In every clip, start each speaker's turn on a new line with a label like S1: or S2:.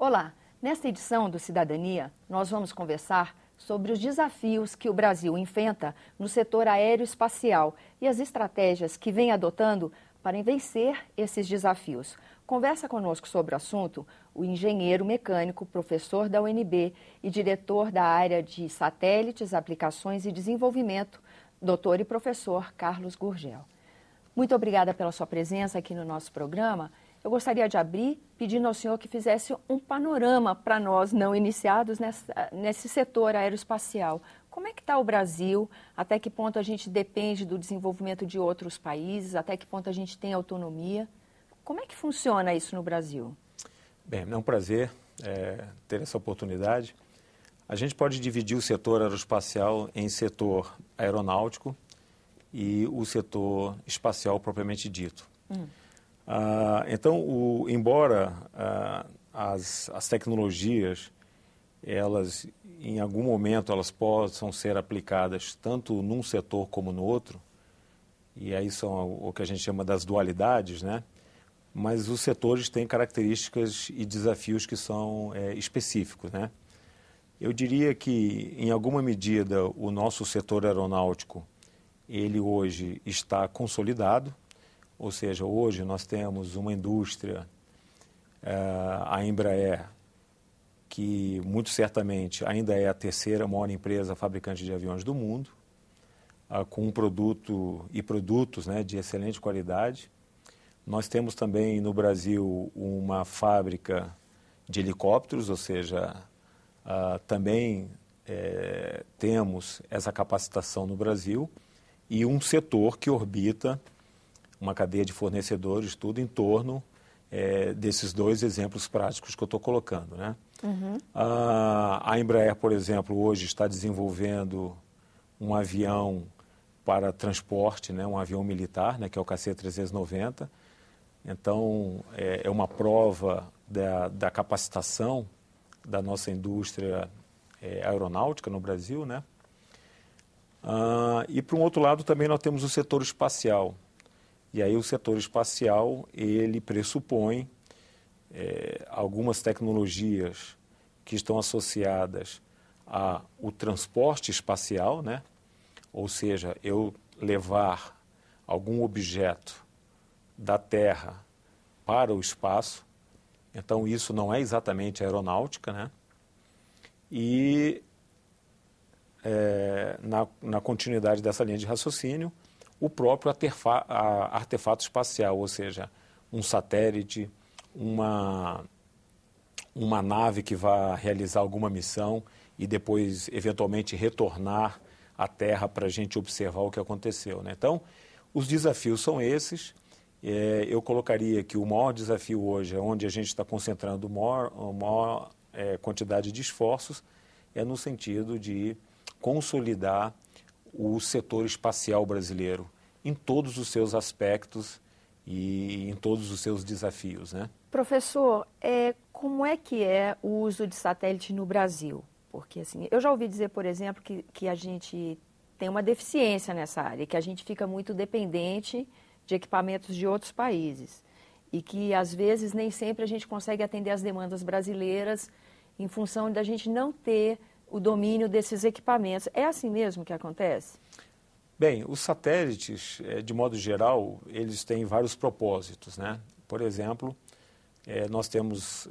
S1: Olá, nesta edição do Cidadania, nós vamos conversar sobre os desafios que o Brasil enfrenta no setor aeroespacial e as estratégias que vem adotando para vencer esses desafios. Conversa conosco sobre o assunto o engenheiro mecânico, professor da UNB e diretor da área de satélites, aplicações e desenvolvimento, doutor e professor Carlos Gurgel. Muito obrigada pela sua presença aqui no nosso programa. Eu gostaria de abrir pedindo ao senhor que fizesse um panorama para nós não iniciados nesse setor aeroespacial. Como é que está o Brasil? Até que ponto a gente depende do desenvolvimento de outros países? Até que ponto a gente tem autonomia? Como é que funciona isso no Brasil?
S2: Bem, é um prazer ter essa oportunidade. A gente pode dividir o setor aeroespacial em setor aeronáutico e o setor espacial propriamente dito. Então, embora as tecnologias, elas, em algum momento, elas possam ser aplicadas tanto num setor como no outro, e aí são o que a gente chama das dualidades, né? Mas os setores têm características e desafios que são específicos, né? Eu diria que, em alguma medida, o nosso setor aeronáutico, ele hoje está consolidado, ou seja, hoje nós temos uma indústria, a Embraer, que muito certamente ainda é a terceira maior empresa fabricante de aviões do mundo, com um produto e produtos, né, de excelente qualidade. Nós temos também no Brasil uma fábrica de helicópteros, ou seja, também temos essa capacitação no Brasil, e um setor que orbita uma cadeia de fornecedores, tudo em torno desses dois exemplos práticos que eu estou colocando, né? A Embraer, por exemplo, hoje está desenvolvendo um avião para transporte, né, um avião militar, né, que é o KC-390. Então, é uma prova da capacitação da nossa indústria aeronáutica no Brasil, né? E, por um outro lado, também nós temos o setor espacial. E aí o setor espacial, ele pressupõe algumas tecnologias que estão associadas ao transporte espacial, né? Ou seja, eu levar algum objeto da Terra para o espaço. Então, isso não é exatamente aeronáutica, né? E, na continuidade dessa linha de raciocínio, o próprio artefato espacial, ou seja, um satélite, uma nave que vai realizar alguma missão e depois, eventualmente, retornar à Terra para a gente observar o que aconteceu, né? Então, os desafios são esses. Eu colocaria que o maior desafio hoje, onde a gente está concentrando a maior quantidade de esforços, é no sentido de consolidar o setor espacial brasileiro em todos os seus aspectos e em todos os seus desafios, né?
S1: Professor, como é que é o uso de satélite no Brasil? Porque, assim, eu já ouvi dizer, por exemplo, que a gente tem uma deficiência nessa área, que a gente fica muito dependente de equipamentos de outros países e que, às vezes, nem sempre a gente consegue atender às demandas brasileiras em função da gente não ter o domínio desses equipamentos. É assim mesmo que acontece?
S2: Bem, os satélites, de modo geral, eles têm vários propósitos, né? Por exemplo, nós temos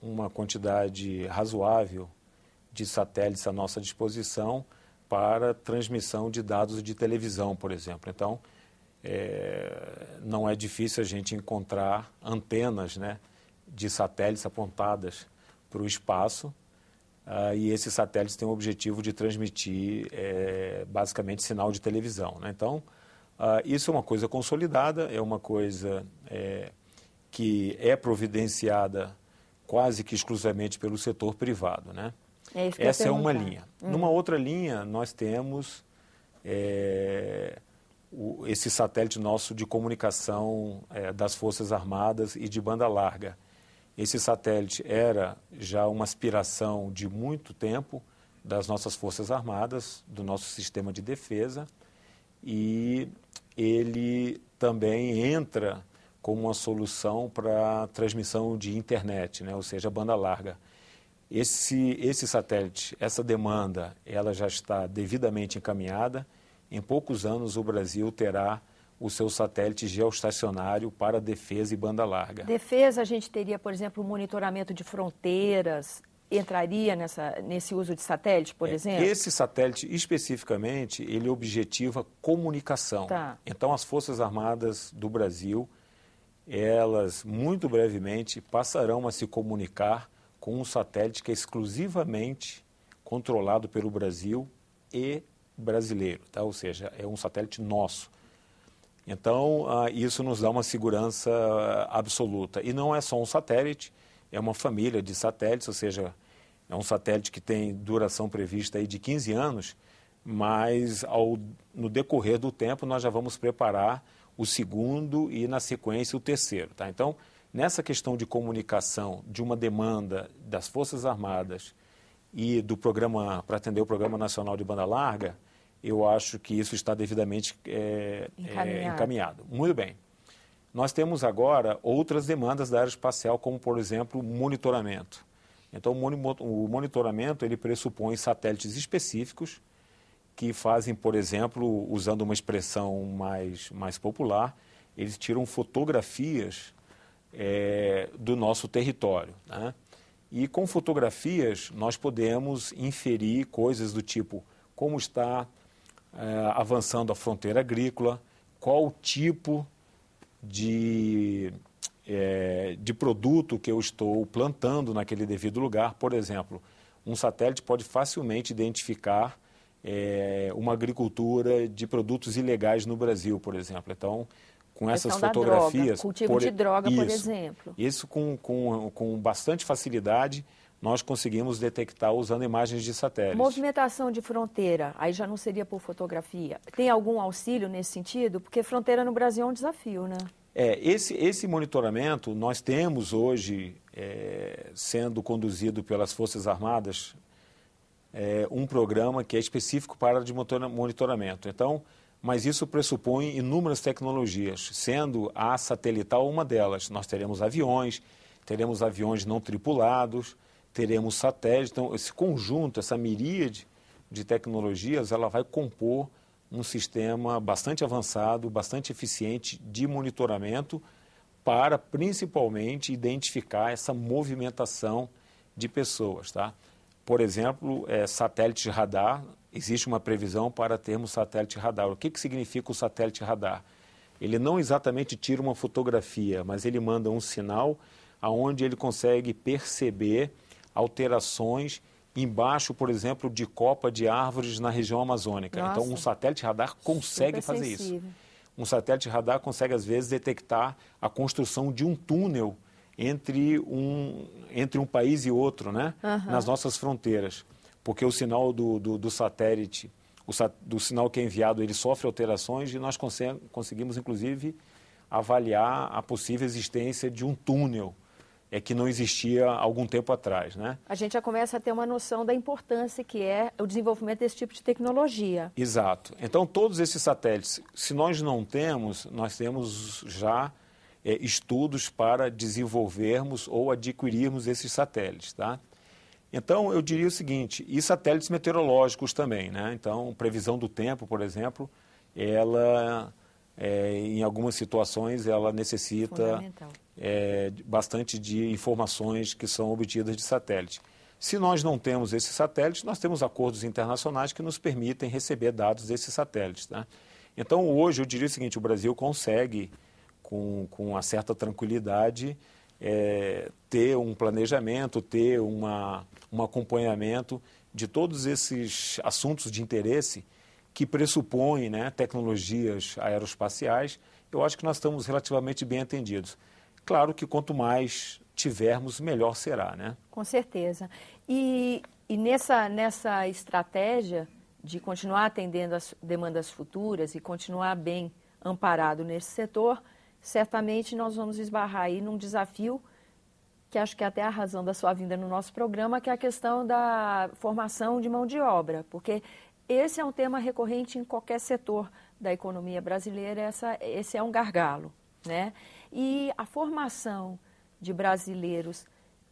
S2: uma quantidade razoável de satélites à nossa disposição para transmissão de dados de televisão, por exemplo. Então, não é difícil a gente encontrar antenas, né, de satélites apontadas para o espaço, e esses satélites têm o objetivo de transmitir basicamente sinal de televisão, né? Então, isso é uma coisa consolidada, é uma coisa que é providenciada quase que exclusivamente pelo setor privado, né? Essa é uma linha. Numa outra linha, nós temos esse satélite nosso de comunicação das Forças Armadas e de banda larga. Esse satélite era já uma aspiração de muito tempo das nossas Forças Armadas, do nosso sistema de defesa, e ele também entra como uma solução para transmissão de internet, né? Ou seja, banda larga. Esse satélite, essa demanda, ela já está devidamente encaminhada. Em poucos anos, o Brasil terá o seu satélite geoestacionário para defesa e banda larga.
S1: Defesa, a gente teria, por exemplo, o monitoramento de fronteiras, entraria nesse uso de satélite, por exemplo?
S2: Esse satélite, especificamente, ele objetiva comunicação.
S1: Tá.
S2: Então, as Forças Armadas do Brasil, elas, muito brevemente, passarão a se comunicar com um satélite que é exclusivamente controlado pelo Brasil e brasileiro, tá? Ou seja, é um satélite nosso. Então, isso nos dá uma segurança absoluta. E não é só um satélite, é uma família de satélites, ou seja, é um satélite que tem duração prevista aí de 15 anos, mas no decorrer do tempo nós já vamos preparar o segundo e, na sequência, o terceiro, tá? Então, nessa questão de comunicação, de uma demanda das Forças Armadas e do programa, para atender o Programa Nacional de Banda Larga, eu acho que isso está devidamente encaminhado. Muito bem. Nós temos agora outras demandas da aeroespacial, como, por exemplo, monitoramento. Então, o monitoramento, ele pressupõe satélites específicos que fazem, por exemplo, usando uma expressão mais popular, eles tiram fotografias do nosso território, né? E com fotografias nós podemos inferir coisas do tipo como está avançando a fronteira agrícola, qual o tipo de produto que eu estou plantando naquele devido lugar. Por exemplo, um satélite pode facilmente identificar uma agricultura de produtos ilegais no Brasil, por exemplo. Então, com essas fotografias...
S1: Cultivo de droga, por exemplo.
S2: Isso com bastante facilidade nós conseguimos detectar usando imagens de satélite.
S1: Movimentação de fronteira, aí já não seria por fotografia. Tem algum auxílio nesse sentido? Porque fronteira no Brasil é um desafio, né?
S2: Esse monitoramento nós temos hoje sendo conduzido pelas Forças Armadas um programa que é específico para a área de monitoramento. Então, mas isso pressupõe inúmeras tecnologias, sendo a satelital uma delas. Nós teremos aviões não tripulados, teremos satélites. Então, esse conjunto, essa miríade de tecnologias, ela vai compor um sistema bastante avançado, bastante eficiente de monitoramento para, principalmente, identificar essa movimentação de pessoas, tá? Por exemplo, satélite radar, existe uma previsão para termos satélite radar. O que significa o satélite radar? Ele não exatamente tira uma fotografia, mas ele manda um sinal aonde ele consegue perceber alterações embaixo, por exemplo, de copa de árvores na região amazônica.
S1: Nossa.
S2: Então, um satélite radar consegue fazer isso. Um satélite radar consegue, às vezes, detectar a construção de um túnel entre um país e outro, né? Nas nossas fronteiras. Porque o sinal do satélite, do sinal que é enviado, ele sofre alterações e nós conseguimos, inclusive, avaliar a possível existência de um túnel que não existia há algum tempo atrás, né? A
S1: gente já começa a ter uma noção da importância que é o desenvolvimento desse tipo de tecnologia.
S2: Exato. Então, todos esses satélites, se nós não temos, nós temos já estudos para desenvolvermos ou adquirirmos esses satélites, tá? Então, eu diria o seguinte, e satélites meteorológicos também, né? Então, previsão do tempo, por exemplo, ela, em algumas situações, ela necessita bastante de informações que são obtidas de satélite. Se nós não temos esses satélites, nós temos acordos internacionais que nos permitem receber dados desses satélites, tá? Então, hoje, eu diria o seguinte, o Brasil consegue, com uma certa tranquilidade, ter um planejamento, ter um acompanhamento de todos esses assuntos de interesse que pressupõem, né, tecnologias aeroespaciais. Eu acho que nós estamos relativamente bem atendidos. Claro que quanto mais tivermos, melhor será, né?
S1: Com certeza. E nessa estratégia de continuar atendendo as demandas futuras e continuar bem amparado nesse setor, certamente nós vamos esbarrar aí num desafio que acho que é até a razão da sua vinda no nosso programa, que é a questão da formação de mão de obra, porque esse é um tema recorrente em qualquer setor da economia brasileira, esse é um gargalo, né? E a formação de brasileiros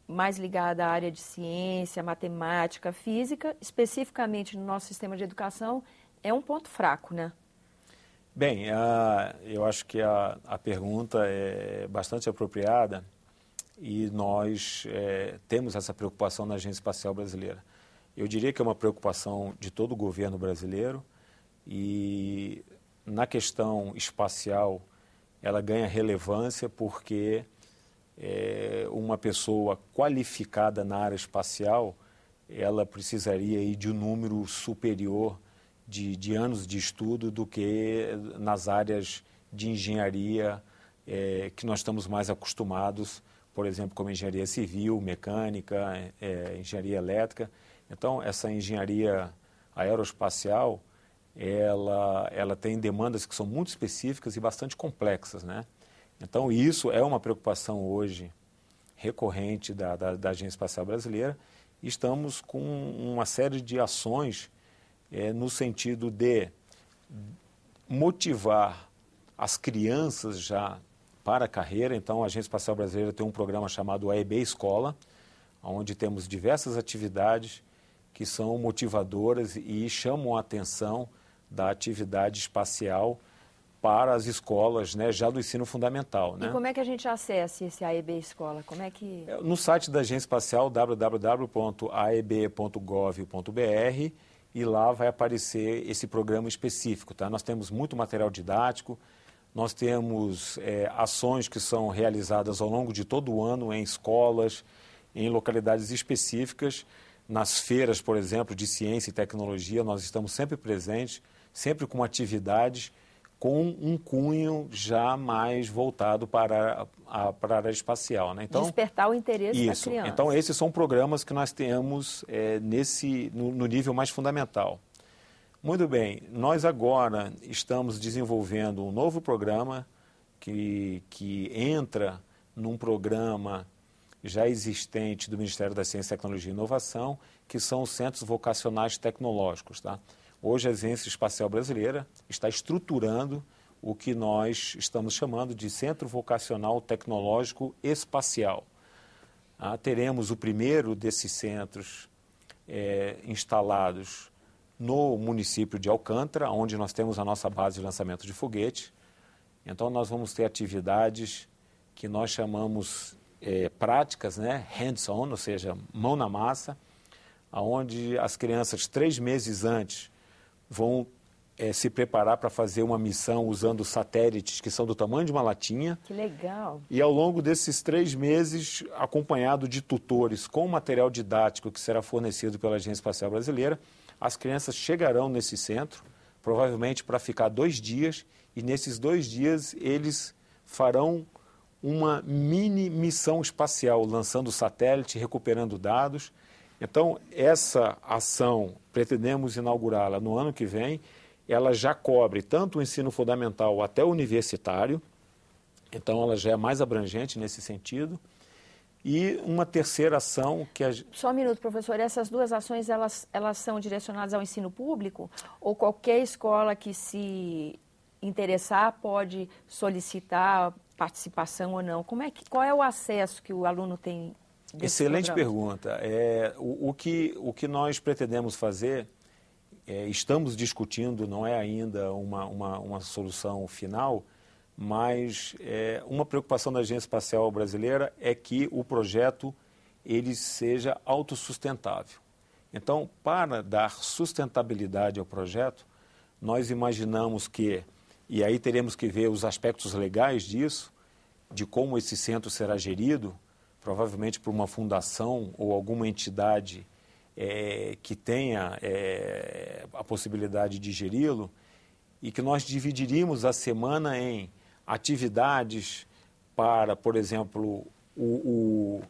S1: mais ligada à área de ciência, matemática, física, especificamente no nosso sistema de educação, é um ponto fraco, né?
S2: Bem, eu acho que a pergunta é bastante apropriada e nós temos essa preocupação na Agência Espacial Brasileira. Eu diria que é uma preocupação de todo o governo brasileiro e na questão espacial ela ganha relevância porque uma pessoa qualificada na área espacial, ela precisaria aí de um número superior de anos de estudo do que nas áreas de engenharia que nós estamos mais acostumados, por exemplo, como engenharia civil, mecânica, engenharia elétrica. Então, essa engenharia aeroespacial, ela tem demandas que são muito específicas e bastante complexas, né? Então, isso é uma preocupação hoje recorrente da Agência Espacial Brasileira. Estamos com uma série de ações no sentido de motivar as crianças já para a carreira. Então, a Agência Espacial Brasileira tem um programa chamado AEB Escola, onde temos diversas atividades que são motivadoras e chamam a atenção da atividade espacial para as escolas, né, já do ensino fundamental. Né?
S1: E como é que a gente acessa esse AEB Escola? Como é que...
S2: No site da Agência Espacial, www.aeb.gov.br, e lá vai aparecer esse programa específico. Tá? Nós temos muito material didático, nós temos ações que são realizadas ao longo de todo o ano em escolas, em localidades específicas. Nas feiras, por exemplo, de ciência e tecnologia, nós estamos sempre presentes, sempre com atividades com um cunho já mais voltado para a área espacial. Né? Então,
S1: despertar o interesse da criança.
S2: Então, esses são programas que nós temos no nível mais fundamental. Muito bem, nós agora estamos desenvolvendo um novo programa que entra num programa já existente do Ministério da Ciência, Tecnologia e Inovação, que são os Centros Vocacionais Tecnológicos. Tá? Hoje, a Agência Espacial Brasileira está estruturando o que nós estamos chamando de Centro Vocacional Tecnológico Espacial. Teremos o primeiro desses centros instalados no município de Alcântara, onde nós temos a nossa base de lançamento de foguete. Então, nós vamos ter atividades que nós chamamos práticas, né, hands-on, ou seja, mão na massa, onde as crianças 3 meses antes vão se preparar para fazer uma missão usando satélites que são do tamanho de uma latinha.
S1: Que legal!
S2: E ao longo desses 3 meses, acompanhado de tutores com material didático que será fornecido pela Agência Espacial Brasileira, as crianças chegarão nesse centro, provavelmente para ficar 2 dias, e nesses 2 dias eles farão uma mini missão espacial, lançando satélite, recuperando dados. Então, essa ação, pretendemos inaugurá-la no ano que vem, ela já cobre tanto o ensino fundamental até o universitário, então ela já é mais abrangente nesse sentido. E uma terceira ação que...
S1: Só um minuto, professor. Essas 2 ações, elas são direcionadas ao ensino público? Ou qualquer escola que se interessar pode solicitar participação ou não? Qual é o acesso que o aluno tem?
S2: Excelente pergunta. O que nós pretendemos fazer, estamos discutindo, não é ainda uma solução final, mas uma preocupação da Agência Espacial Brasileira é que o projeto ele seja autossustentável. Então, para dar sustentabilidade ao projeto, nós imaginamos que, e aí teremos que ver os aspectos legais disso, de como esse centro será gerido, provavelmente por uma fundação ou alguma entidade que tenha a possibilidade de geri-lo, e que nós dividiríamos a semana em atividades para, por exemplo, o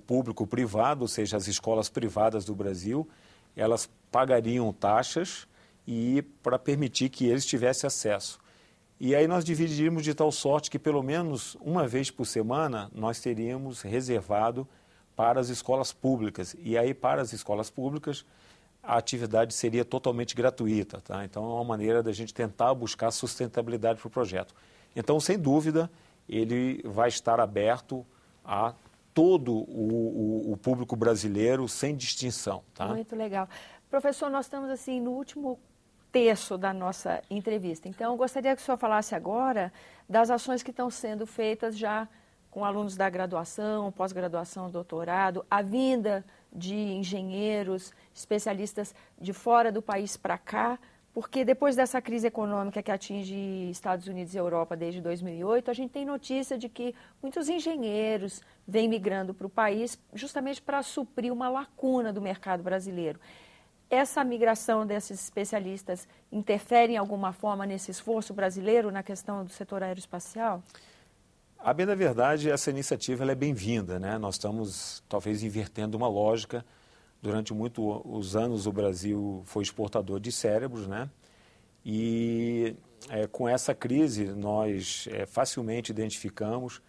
S2: público privado, ou seja, as escolas privadas do Brasil, elas pagariam taxas e para permitir que eles tivessem acesso. E aí nós dividiríamos de tal sorte que pelo menos uma vez por semana nós teríamos reservado para as escolas públicas. E aí para as escolas públicas a atividade seria totalmente gratuita. Tá? Então é uma maneira da gente tentar buscar sustentabilidade para o projeto. Então, sem dúvida, ele vai estar aberto a todo o público brasileiro, sem distinção. Tá?
S1: Muito legal. Professor, nós estamos assim no último terço da nossa entrevista. Então, eu gostaria que o senhor falasse agora das ações que estão sendo feitas já com alunos da graduação, pós-graduação, doutorado, a vinda de engenheiros, especialistas de fora do país para cá, porque depois dessa crise econômica que atinge Estados Unidos e Europa desde 2008, a gente tem notícia de que muitos engenheiros vêm migrando para o país justamente para suprir uma lacuna do mercado brasileiro. Essa migração desses especialistas interfere em alguma forma nesse esforço brasileiro na questão do setor aeroespacial?
S2: A bem da verdade, essa iniciativa ela é bem-vinda, né? Nós estamos talvez invertendo uma lógica. Durante muitos anos o Brasil foi exportador de cérebros, né? E com essa crise nós facilmente identificamos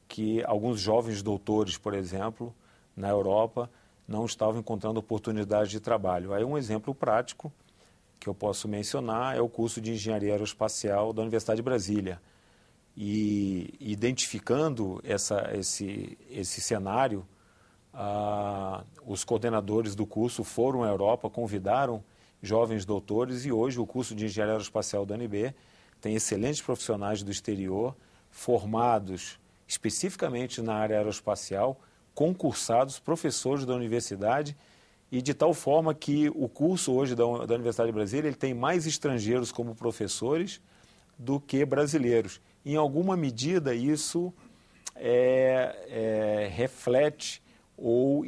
S2: que alguns jovens doutores, por exemplo, na Europa, não estavam encontrando oportunidades de trabalho. Aí um exemplo prático que eu posso mencionar é o curso de Engenharia Aeroespacial da Universidade de Brasília. E identificando esse cenário, os coordenadores do curso foram à Europa, convidaram jovens doutores e hoje o curso de Engenharia Aeroespacial da UNB tem excelentes profissionais do exterior, formados especificamente na área aeroespacial, concursados, professores da universidade e de tal forma que o curso hoje da Universidade de Brasília ele tem mais estrangeiros como professores do que brasileiros. Em alguma medida isso reflete ou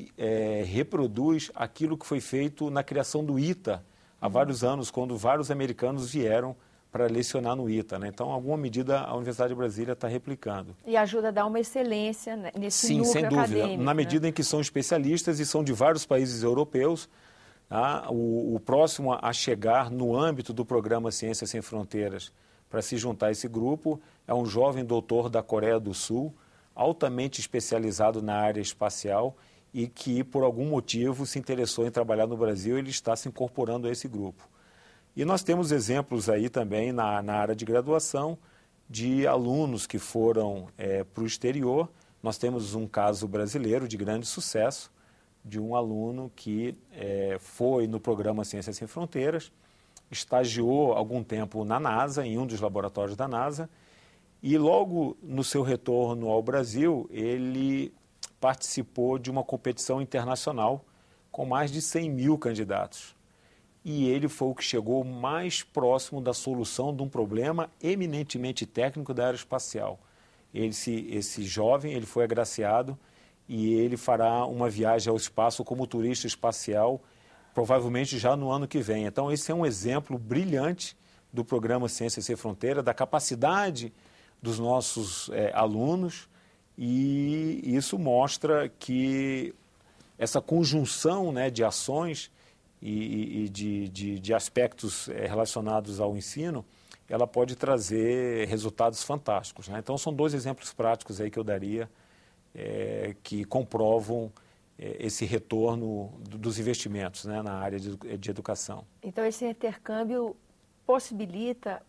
S2: reproduz aquilo que foi feito na criação do ITA há vários anos, quando vários americanos vieram para lecionar no ITA. Né? Então, em alguma medida, a Universidade de Brasília está replicando.
S1: E ajuda a dar uma excelência nesse núcleo
S2: sem dúvida.
S1: acadêmico.
S2: Na medida em que são especialistas e são de vários países europeus, tá? O próximo a chegar no âmbito do programa Ciências Sem Fronteiras para se juntar a esse grupo é um jovem doutor da Coreia do Sul, altamente especializado na área espacial e que, por algum motivo, se interessou em trabalhar no Brasil, ele está se incorporando a esse grupo. E nós temos exemplos aí também na área de graduação de alunos que foram para o exterior. Nós temos um caso brasileiro de grande sucesso, de um aluno que foi no programa Ciências Sem Fronteiras, estagiou algum tempo na NASA, em um dos laboratórios da NASA, e logo no seu retorno ao Brasil, ele participou de uma competição internacional com mais de 100 mil candidatos. E ele foi o que chegou mais próximo da solução de um problema eminentemente técnico da aeroespacial. Esse jovem ele foi agraciado e ele fará uma viagem ao espaço como turista espacial, provavelmente já no ano que vem. Então, esse é um exemplo brilhante do programa Ciências Sem Fronteira, da capacidade dos nossos alunos, e isso mostra que essa conjunção, né, de ações e de aspectos relacionados ao ensino, ela pode trazer resultados fantásticos. Né? Então, são dois exemplos práticos aí que eu daria que comprovam esse retorno dos investimentos, né, na área de educação.
S1: Então, esse intercâmbio possibilita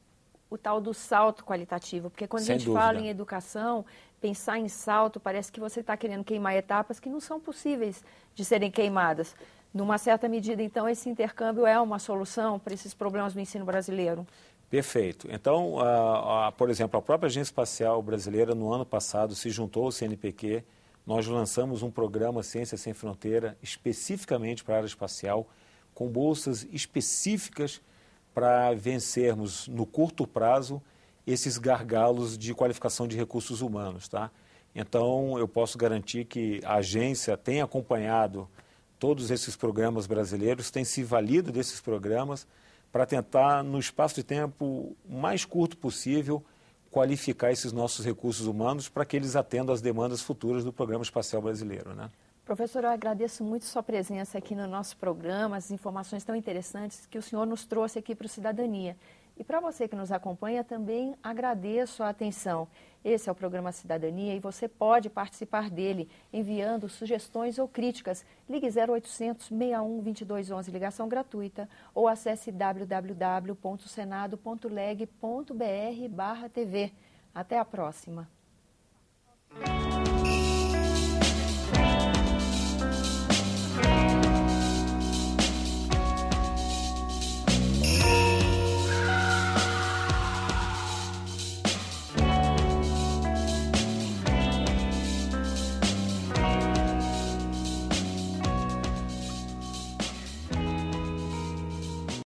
S1: o tal do salto qualitativo, porque quando a gente fala em educação, pensar em salto, parece que você está querendo queimar etapas que não são possíveis de serem queimadas. Numa certa medida, então, esse intercâmbio é uma solução para esses problemas do ensino brasileiro?
S2: Perfeito. Então, por exemplo, a própria Agência Espacial Brasileira, no ano passado, se juntou ao CNPq. Nós lançamos um programa Ciências Sem Fronteira especificamente para a área espacial, com bolsas específicas para vencermos no curto prazo esses gargalos de qualificação de recursos humanos. Tá? Então, eu posso garantir que a agência tem acompanhado todos esses programas brasileiros, tem se valido desses programas para tentar, no espaço de tempo mais curto possível, qualificar esses nossos recursos humanos para que eles atendam às demandas futuras do Programa Espacial Brasileiro. Né?
S1: Professor, eu agradeço muito sua presença aqui no nosso programa, as informações tão interessantes que o senhor nos trouxe aqui para o Cidadania. E para você que nos acompanha, também agradeço a atenção. Esse é o programa Cidadania e você pode participar dele enviando sugestões ou críticas. Ligue 0800 61 2211, ligação gratuita, ou acesse www.senado.leg.br/TV. Até a próxima.